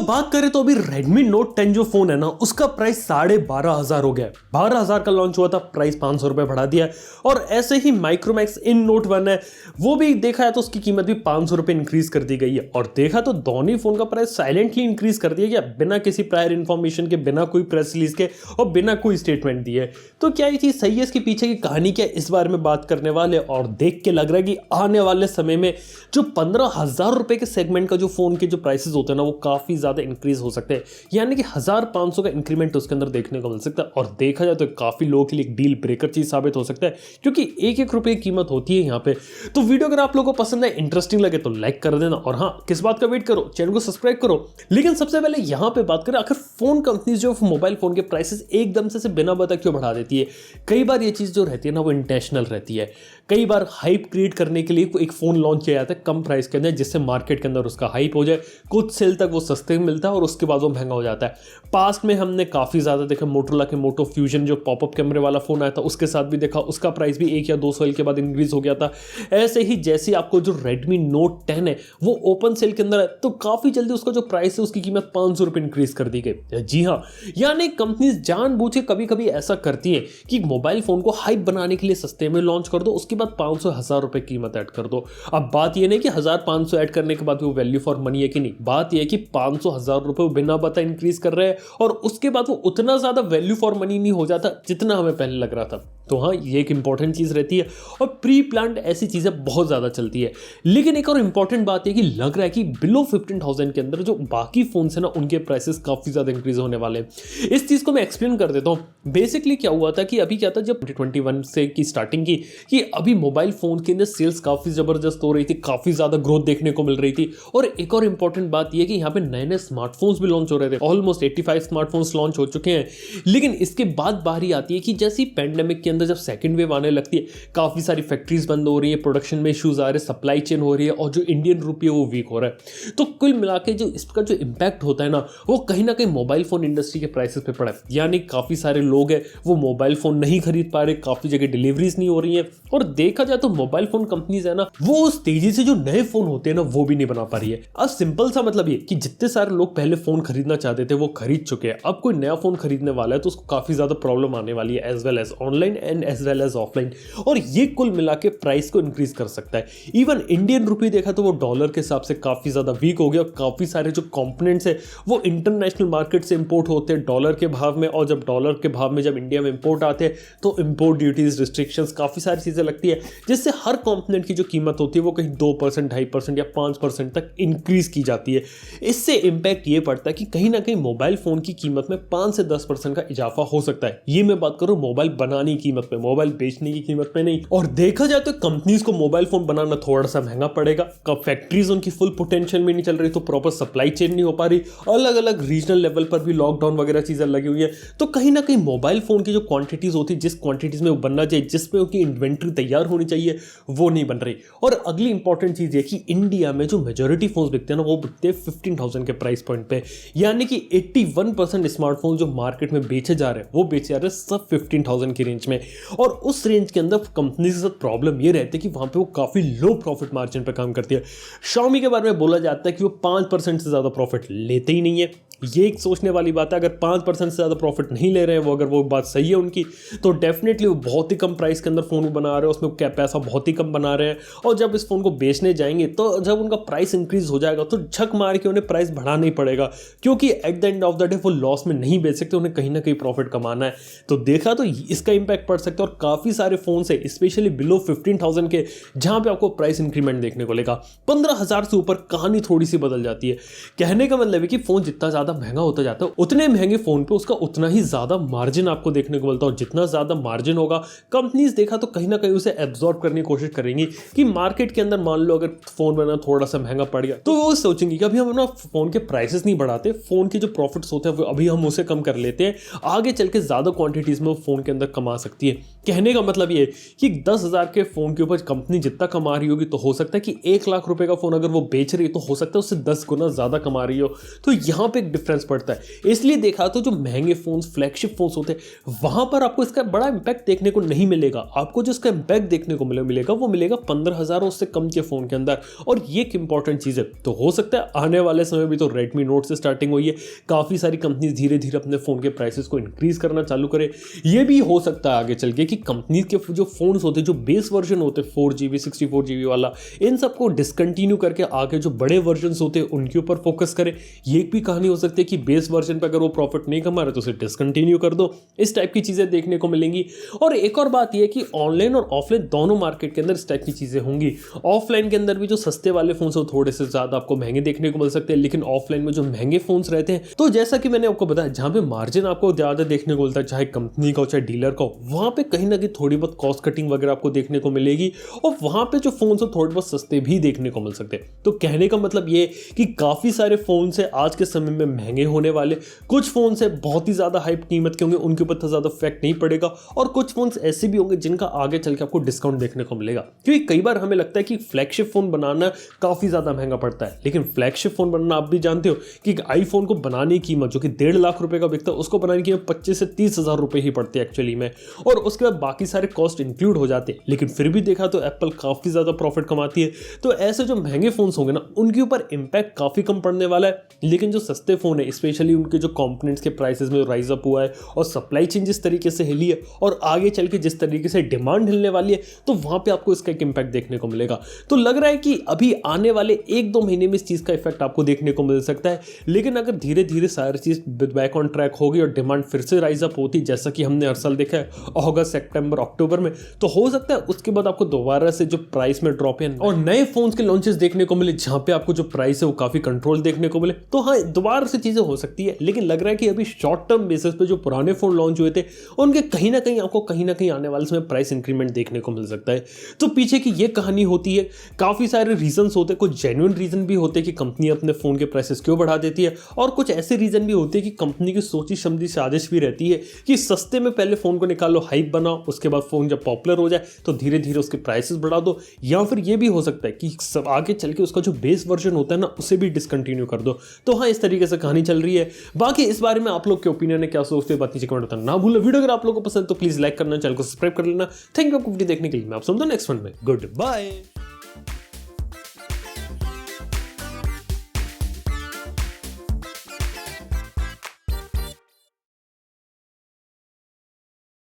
बात करें तो अभी Redmi Note 10 जो फोन है ना, उसका प्राइस 12,500 हो गया है। 12,000 का लॉन्च हुआ था, प्राइस 500 रुपए बढ़ा दिया है। और ऐसे ही माइक्रोमैक्स इन Note 1 है, वो भी देखा है तो उसकी कीमत भी 500 रुपए इंक्रीज कर दी गई है। और देखा तो दोनों फोन का प्राइस साइलेंटली इंक्रीज कर दिया गया, बिना किसी प्रायर इंफॉर्मेशन के, बिना कोई प्रेस रिलीज के और बिना कोई स्टेटमेंट दिए। तो क्या ये चीज सही है, इसके पीछे की कहानी क्या है, इस बारे में बात करने वाले। और देख के लग रहा है कि आने वाले समय में जो 15,000 रुपए के सेगमेंट का जो फोन के जो प्राइसेस होते हैं ना, वो काफी ज्यादा इंक्रीज हो सकते हैं। यानी कि 1,500 का इंक्रीमेंट उसके अंदर देखने को मिल सकता है। और देखा जाए तो काफी लोगों के लिए एक डील ब्रेकर चीज साबित हो सकता है, क्योंकि एक एक रुपए की कीमत होती है यहाँ पे। तो वीडियो अगर आप लोगों को पसंद है, इंटरेस्टिंग लगे तो लाइक कर देना। और हाँ, किस बात का वेट करो, चैनल को सब्सक्राइब करो। लेकिन सबसे पहले यहाँ पे बात करें, आखिर फोन कंपनीज जो मोबाइल फोन के प्राइसेस एकदम से बिना बता क्यों बढ़ा देती है। कई बार ये चीज जो रहती है ना, वो इंटेंशनल रहती है। कई बार हाइप क्रिएट करने के लिए एक फोन लॉन्च किया जाता है कम प्राइस के अंदर, जिससे मार्केट के अंदर उसका हाइप हो जाए, कुछ सेल तक वो सस्ते में मिलता है और उसके बाद वो महंगा हो जाता है। पास्ट में हमने काफी ज्यादा देखा, मोटोरोला के मोटो फ्यूजन जो पॉपअप कैमरे वाला फोन आया था, उसके साथ भी देखा उसका प्राइस भी 1 या 2 साल के बाद इंक्रीज हो गया था। ऐसे ही जैसे आपको जो Redmi Note 10 है, वो ओपन सेल के अंदर है, तो काफी जल्दी उसका जो प्राइस है, उसकी कीमत 500 रुपए इंक्रीज कर दी गई। जी हाँ, यानी कंपनीज जानबूझ के कभी कभी ऐसा करती है कि मोबाइल फोन को हाइप बनाने के लिए सस्ते में लॉन्च कर दो, उसके बाद 500-1,000 रुपए कीमत ऐड कर दो। अब बात यह नहीं कि 1,500 ऐड करने के बाद वो वैल्यू फॉर मनी है कि नहीं, बात यह है कि 500-1,000 रुपए बिना बता इंक्रीज कर रहे हैं और उसके बाद वो उतना ज्यादा वैल्यू फॉर मनी नहीं हो जाता जितना हमें पहले लग रहा था। तो हाँ, ये एक इंपॉर्टेंट चीज रहती है और प्री प्लान्ड ऐसी चीजें बहुत ज्यादा चलती है। लेकिन एक और इंपॉर्टेंट बात है कि लग रहा है कि बिलो 15,000 के अंदर जो बाकी फोन है ना, उनके प्राइसेस काफी ज्यादा इंक्रीज होने वाले हैं। इस चीज को मैं एक्सप्लेन कर देता हूं। बेसिकली क्या हुआ था कि अभी क्या था, जब 2021 से की स्टार्टिंग की, कि अभी मोबाइल फोन के अंदर सेल्स काफी जबरदस्त हो रही थी, काफी ज्यादा ग्रोथ देखने को मिल रही थी। और एक और इंपॉर्टेंट बात यह कि यहाँ पे नए नए स्मार्टफोन्स भी लॉन्च हो रहे थे। ऑलमोस्ट 85 स्मार्टफोन्स लॉन्च हो चुके हैं। लेकिन इसके बाद बारी आती है कि जैसे पैंडेमिक के अंदर जब सेकंड वेव आने लगती है, काफी सारी फैक्ट्रीज बंद हो रही है, प्रोडक्शन में इश्यूज आ रहे हैं, सप्लाई चेन हो रही है और जो इंडियन रुपये वो वीक हो रहा है। तो कुल मिला के जो इसका जो इंपैक्ट होता है ना, वो कहीं ना कहीं मोबाइल फोन इंडस्ट्री के प्राइसेस पे पड़ा है। यानी काफी सारे लोग हैं वो मोबाइल फोन नहीं खरीद पा रहे, काफी जगह डिलीवरीज नहीं हो रही है। और देखा जाए तो मोबाइल फोन कंपनीज है ना, वो उस तेजी से जो नए फोन होते हैं ना, वो भी नहीं बना पा रही है। अब सिंपल सा मतलब ये कि जितने सारे लोग पहले फोन खरीदना चाहते थे वो खरीद चुके हैं। अब कोई नया फोन खरीदने वाला है तो उसको काफी ज्यादा प्रॉब्लम आने वाली है, as well as online and as well as offline. और ये कुल मिला के प्राइस को इंक्रीज कर सकता है। इवन इंडियन रुपये देखा तो वो डॉलर के हिसाब से काफी ज्यादा वीक हो गया। काफी सारे जो कंपोनेंट्स है वो इंटरनेशनल मार्केट से इंपोर्ट होते हैं डॉलर के भाव में, और जब डॉलर के भाव में जब इंडिया में इंपोर्ट आते हैं तो इंपोर्ट ड्यूटीज, रिस्ट्रिक्शंस, काफी सारी चीजें लगती है, जिससे हर कंपोनेंट की जो कीमत होती है वो कहीं 2%, 2.5% या 5% तक इंक्रीज की जाती है। इससे इंपैक्ट ये पड़ता है कि कहीं ना कहीं मोबाइल फोन की कीमत में 5 से 10% का इजाफा हो सकता है। ये मैं बात करूं मोबाइल बनाने की कीमत में, मोबाइल बेचने की कीमत में नहीं। और देखा जाए तो कंपनीज को मोबाइल फोन बनाना थोड़ा सा महंगा पड़ेगा। कब फैक्ट्रीज उनकी फुल पोटेंशियल में नहीं चल रही, तो प्रॉपर सप्लाई चेन नहीं हो पा रही, अलग अलग रीजनल लेवल पर भी लॉकडाउन वगैरह चीजें लगी हुई है। तो कहीं ना कहीं मोबाइल फोन की जो क्वांटिटीज होती है, जिस क्वांटिटीज में वो बनना चाहिए, जिसमें उनकी इन्वेंट्री तैयार होनी चाहिए, वो नहीं बन रही। और अगली इंपॉर्टेंट चीज है कि इंडिया में जो मेजोरिटी फोन बिकते हैं ना, वो बिकते हैं 15,000 के प्राइस पॉइंट पे। यानी कि 81% स्मार्टफोन जो मार्केट में बेचे जा रहे हैं, वो बेचे जा रहे हैं सब 15,000 की रेंज में। और उस रेंज के अंदर कंपनी के साथ प्रॉब्लम ये रहती है कि वहां पे वो काफी लो प्रॉफिट मार्जिन पे काम करती है। Xiaomi के बारे में बोला जाता है कि वो 5% से ज्यादा प्रॉफिट लेते ही नहीं है। ये एक सोचने वाली बात है। अगर 5% से ज़्यादा प्रॉफिट नहीं ले रहे हैं वो, अगर वो बात सही है उनकी, तो डेफिनेटली वो बहुत ही कम प्राइस के अंदर फ़ोन बना रहे हैं, उसमें क्या पैसा बहुत ही कम बना रहे हैं। और जब इस फ़ोन को बेचने जाएंगे तो जब उनका प्राइस इंक्रीज हो जाएगा तो झक मार के उन्हें प्राइस बढ़ाना ही पड़ेगा, क्योंकि at the end of the day वो लॉस में नहीं बेच सकते, उन्हें कहीं ना कहीं प्रॉफिट कमाना है। तो देखा तो इसका इंपैक्ट पड़ सकता है। और काफ़ी सारे फ़ोन है स्पेशली बिलो 15,000 के, जहाँ पे आपको प्राइस इंक्रीमेंट देखने को लेगा। 15,000 से ऊपर कहानी थोड़ी सी बदल जाती है। कहने का मतलब है कि फ़ोन जितना ज़्यादा महंगा होता जाता है, उतने महंगे फोन पे उसका उतना ही ज्यादा मार्जिन आपको देखने को मिलता है। और जितना ज्यादा मार्जिन होगा, कंपनीज देखा तो कहीं ना कहीं उसे एब्जॉर्ब करने की कोशिश करेंगी कि मार्केट के अंदर मान लो अगर फोन बना थोड़ा सा महंगा पड़ गया, तो वो सोचेंगे कि अभी हम अपना फोन के प्राइसेस नहीं बढ़ाते, फोन के जो प्रॉफिट्स होते हैं अभी हम उसे कम कर लेते हैं, आगे चल के ज्यादा क्वांटिटीज में फोन के अंदर कमा सकती है। कहने का मतलब ये कि 10,000 के फोन के ऊपर कंपनी जितना कमा रही होगी, तो हो सकता है कि 1 लाख रुपए का फोन अगर वो बेच रही है, तो हो सकता है उससे 10 गुना ज्यादा कमा रही हो। तो यहाँ पे एक डिफरेंस पड़ता है। इसलिए देखा तो जो महंगे फोन्स, फ्लैगशिप फोन्स होते हैं, वहां पर आपको इसका बड़ा इंपैक्ट देखने को नहीं मिलेगा। आपको जो इसका इंपैक्ट देखने को मिलेगा वो मिलेगा 15,000 और उससे कम के फोन के अंदर। और ये एक इंपॉर्टेंट चीज है। तो हो सकता है आने वाले समय भी तो रेडमी नोट से स्टार्टिंग हुई है, काफी सारी कंपनीज धीरे धीरे अपने फोन के प्राइसेस को इंक्रीज करना चालू करे। ये भी हो सकता है आगे चल के कि कंपनीज के जो फोन्स होते हैं, जो बेस वर्जन होते हैं 4GB 64GB वाला, इन सबको डिसकंटिन्यू करके आगे जो बड़े वर्जन होते हैं उनके ऊपर फोकस करे। ये भी कहानी हो सकती है कि बेस वर्जन पर अगर वो प्रॉफिट नहीं कमा रहे तो उसे डिसकंटिन्यू कर दो। इस टाइप की चीजें देखने को मिलेंगी। और एक और बात यह है कि ऑनलाइन और ऑफलाइन दोनों मार्केट के अंदर इस टाइप की चीजें होंगी। ऑफलाइन के अंदर भी जो सस्ते वाले फोन्स हो थोड़े से ज्यादा आपको महंगे देखने को मिल सकते हैं, लेकिन ऑफलाइन में जो महंगे फोन्स रहते हैं, तो जैसा कि मैंने आपको बताया, जहां पे मार्जिन आपको ज्यादा देखने को मिलता है, चाहे कंपनी का हो चाहे डीलर का हो, वहां पे कहीं ना कहीं थोड़ी बहुत कॉस्ट कटिंग वगैरह आपको देखने को मिलेगी और वहां पे जो फोन्स हो थोड़े बहुत सस्ते भी देखने को मिल सकते हैं। तो कहने का मतलब ये कि काफी सारे फोन्स है आज के समय में महंगे होने वाले, कुछ फोन्स है बहुत ही ज्यादा हाइप कीमत के होंगे, उनके ऊपर ज्यादा इफेक्ट नहीं पड़ेगा, और कुछ फोन्स ऐसे भी होंगे जिनका आगे चल के आपको डिस्काउंट देखने को मिलेगा। क्योंकि कई बार हमें लगता है कि फ्लैगशिप फोन बनाना काफी ज्यादा महंगा पड़ता है, लेकिन फ्लैगशिप फोन बनना आप भी जानते हो कि आईफोन को बनाने की कीमत जो कि 1.5 लाख रुपए का बिकता है, उसको बनाने की 25 से 30 हजार रुपए ही पड़ते हैं एक्चुअली में, और उसके बाद बाकी सारे कॉस्ट इंक्लूड हो जाते हैं। लेकिन फिर भी देखा तो एप्पल काफी ज्यादा प्रॉफिट कमाती है। तो ऐसे जो महंगे फोन्स होंगे ना, उनके ऊपर इंपैक्ट काफी कम पड़ने वाला है। लेकिन जो सस्ते फोन है, स्पेशली उनके जो कंपोनेंट्स के प्राइसेस में राइज अप हुआ है और सप्लाई चेन जिस तरीके से हिली है और आगे चल के जिस तरीके से डिमांड हिलने वाली है, तो वहां पे आपको इसका एक इंपैक्ट देखने को मिलेगा। तो लग रहा है कि अभी आने वाले 1-2 महीने में इस चीज का इफेक्ट आपको देखने को मिल सकता है। लेकिन अगर धीरे धीरे सारी चीज बैक ऑन ट्रैक होगी और डिमांड फिर से राइज अप होती, जैसा कि हमने हर साल देखा है अगस्त, सितंबर, अक्टूबर में, तो हो सकता है उसके बाद आपको दोबारा से जो प्राइस में ड्रॉप है और नए फोन्स के लॉन्चेस देखने को मिले, जहां पे आपको जो प्राइस है वो काफी कंट्रोल देखने को मिले। तो हाँ, दोबारा से चीजें हो सकती है। लेकिन लग रहा है कि अभी शॉर्ट टर्म बेसिस पे जो पुराने फोन लॉन्च हुए थे, उनके कहीं ना कहीं आपको कहीं ना कहीं आने वाले समय प्राइस इंक्रीमेंट देखने को मिल सकता है। तो पीछे की ये कहानी होती है। काफी सारे रीजंस होते हैं, कुछ जेन्युइन रीजन भी होते हैं कि कंपनी अपने फोन के प्राइसेस क्यों बढ़ा देती है, और कुछ ऐसे रीजन भी होते हैं कि कंपनी की सोची समझी साजिश भी रहती है कि सस्ते में पहले फोन को निकालो, हाइप बनाओ, उसके बाद फोन जब पॉपुलर हो जाए तो धीरे धीरे उसके प्राइसेस बढ़ा दो। या फिर ये भी हो सकता है कि सब आगे चल के उसका जो बेस वर्जन होता है ना, उसे भी डिसकंटिन्यू कर दो। तो हाँ, इस तरीके से कहानी चल रही है। बाकी इस बारे में आप लोग के ओपिनियन है, क्या सोचते हैं, बात नीचे कमेंट करना ना भूलो। वीडियो अगर आप लोगों को पसंद तो प्लीज लाइक करना, चैनल को सब्सक्राइब कर लेना। थैंक यू आपको वीडियो देखने के लिए। मैं आप समझो नेक्स्ट वन में। Good bye.